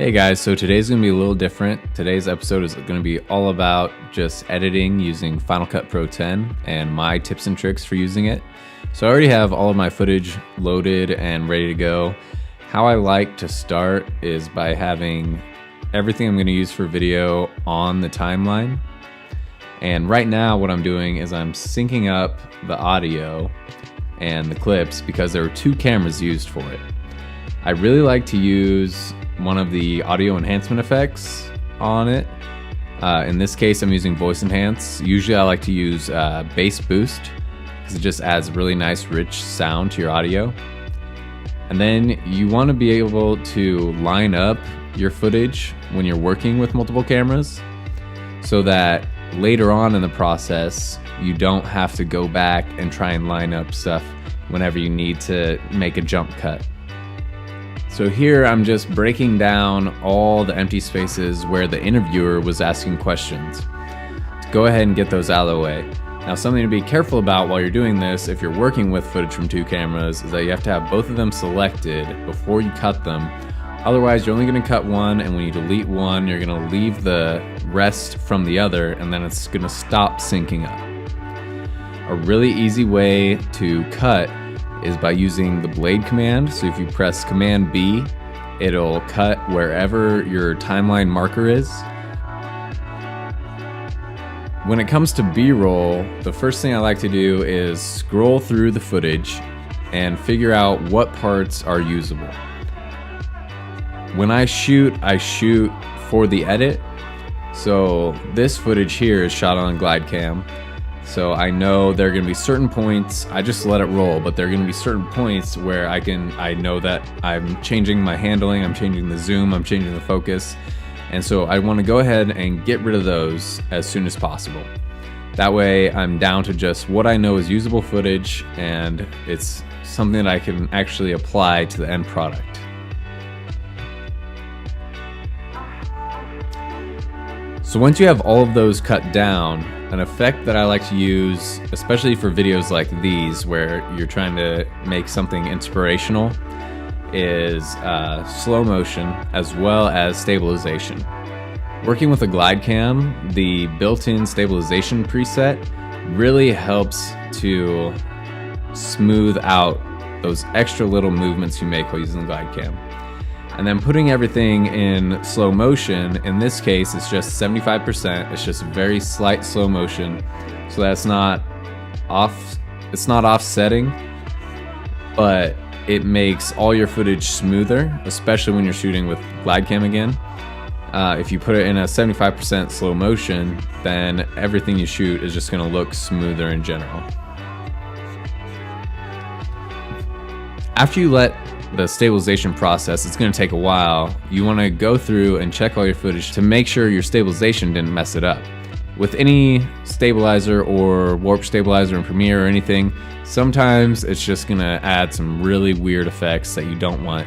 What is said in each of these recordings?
Hey guys, so today's going to be a little different. Today's episode is going to be all about just editing using Final Cut Pro 10 and my tips and tricks for using it. So I already have all of my footage loaded and ready to go. How I like to start is by having everything I'm going to use for video on the timeline. And right now what I'm doing is I'm syncing up the audio and the clips because there are two cameras used for it. I really like to use one of the audio enhancement effects on it. In this case, I'm using voice enhance. Usually I like to use bass boost because it just adds really nice, rich sound to your audio. And then you want to be able to line up your footage when you're working with multiple cameras so that later on in the process, you don't have to go back and try and line up stuff whenever you need to make a jump cut. So here I'm just breaking down all the empty spaces where the interviewer was asking questions. To go ahead and get those out of the way. Now, something to be careful about while you're doing this, if you're working with footage from two cameras, is that you have to have both of them selected before you cut them. Otherwise, you're only going to cut one, and when you delete one, you're going to leave the rest from the other, and then it's going to stop syncing up. A really easy way to cut is by using the blade command. So if you press Command B, it'll cut wherever your timeline marker is. When it comes to B-roll, the first thing I like to do is scroll through the footage and figure out what parts are usable. When I shoot for the edit. So this footage here is shot on glide cam. So I know there are going to be certain points, I just let it roll, but there are going to be certain points where I know that I'm changing my handling, I'm changing the zoom, I'm changing the focus. And so I want to go ahead and get rid of those as soon as possible. That way I'm down to just what I know is usable footage and it's something that I can actually apply to the end product. So once you have all of those cut down, an effect that I like to use, especially for videos like these where you're trying to make something inspirational, is slow motion as well as stabilization. Working with a glide cam, the built-in stabilization preset really helps to smooth out those extra little movements you make while using the glide cam. And then putting everything in slow motion, in this case it's just 75%, it's just very slight slow motion, so that's not offsetting, but it makes all your footage smoother, especially when you're shooting with glide cam again. If you put it in a 75% slow motion, then everything you shoot is just going to look smoother in general. After you let the stabilization process, it's going to take a while. You want to go through and check all your footage to make sure your stabilization didn't mess it up. With any stabilizer or warp stabilizer in Premiere or anything, sometimes it's just going to add some really weird effects that you don't want.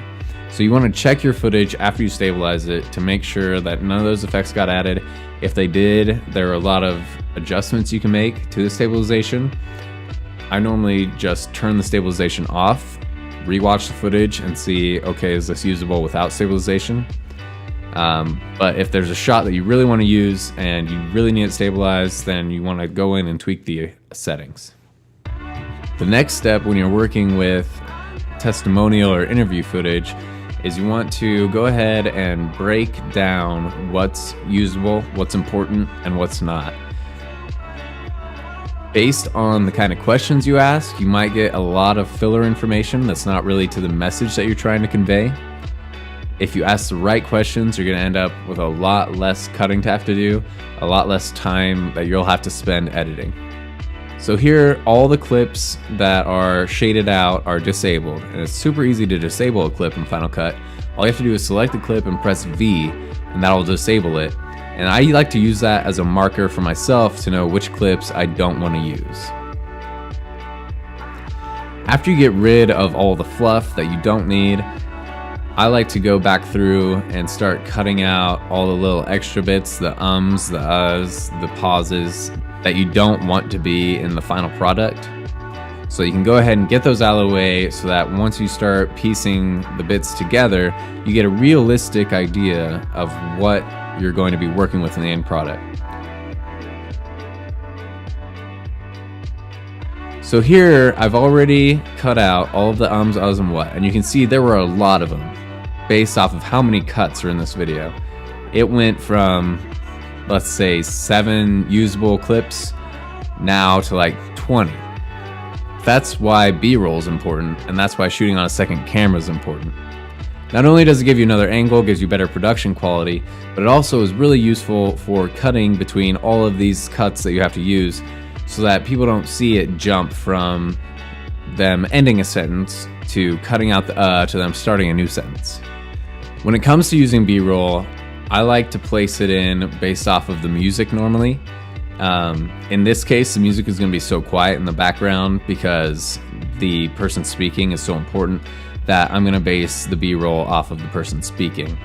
So you want to check your footage after you stabilize it to make sure that none of those effects got added. If they did, there are a lot of adjustments you can make to the stabilization. I normally just turn the stabilization off, rewatch the footage and see, okay, is this usable without stabilization? But if there's a shot that you really want to use and you really need it stabilized, then you want to go in and tweak the settings. The next step when you're working with testimonial or interview footage is you want to go ahead and break down what's usable, what's important, and what's not. Based on the kind of questions you ask, you might get a lot of filler information that's not really to the message that you're trying to convey. If you ask the right questions, you're going to end up with a lot less cutting to have to do, a lot less time that you'll have to spend editing. So here, all the clips that are shaded out are disabled, and it's super easy to disable a clip in Final Cut. All you have to do is select the clip and press V, and that'll disable it. And I like to use that as a marker for myself to know which clips I don't want to use. After you get rid of all the fluff that you don't need, I like to go back through and start cutting out all the little extra bits, the ums, the uhs, the pauses that you don't want to be in the final product. So you can go ahead and get those out of the way so that once you start piecing the bits together, you get a realistic idea of what you're going to be working with in the end product. So here, I've already cut out all of the ums, uhs, and what, and you can see there were a lot of them based off of how many cuts are in this video. It went from, let's say, 7 usable clips now to like 20. That's why B-roll is important, and that's why shooting on a second camera is important. Not only does it give you another angle, gives you better production quality, but it also is really useful for cutting between all of these cuts that you have to use so that people don't see it jump from them ending a sentence to cutting out the to them starting a new sentence. When it comes to using B-roll, I like to place it in based off of the music normally. In this case, the music is going to be so quiet in the background because the person speaking is so important that I'm going to base the B-roll off of the person speaking.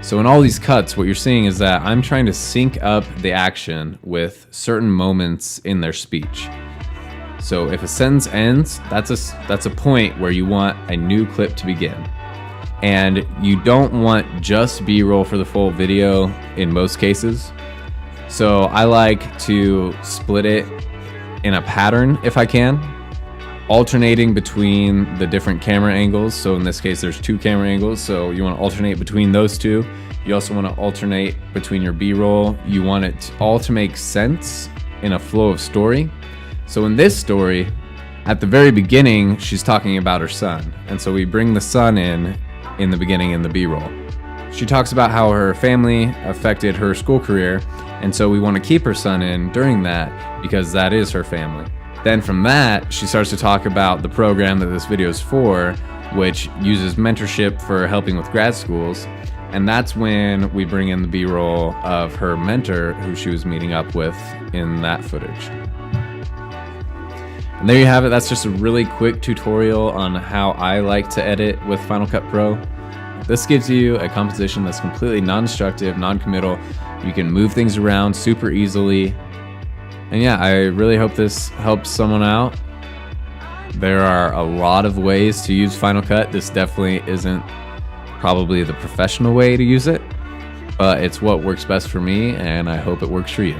So in all these cuts, what you're seeing is that I'm trying to sync up the action with certain moments in their speech. So if a sentence ends, that's a point where you want a new clip to begin. And you don't want just B-roll for the full video in most cases. So I like to split it in a pattern if I can, alternating between the different camera angles. So in this case, there's 2 camera angles, so you want to alternate between those 2. You also want to alternate between your B-roll. You want it all to make sense in a flow of story. So in this story, at the very beginning, she's talking about her son. And so we bring the son in the beginning in the B-roll. She talks about how her family affected her school career, and so we want to keep her son in during that because that is her family. Then from that, she starts to talk about the program that this video is for, which uses mentorship for helping with grad schools, and that's when we bring in the B-roll of her mentor who she was meeting up with in that footage. And there you have it. That's just a really quick tutorial on how I like to edit with Final Cut Pro. This gives you a composition that's completely non-destructive, non-committal. You can move things around super easily. And yeah, I really hope this helps someone out. There are a lot of ways to use Final Cut. This definitely isn't probably the professional way to use it, but it's what works best for me, and I hope it works for you.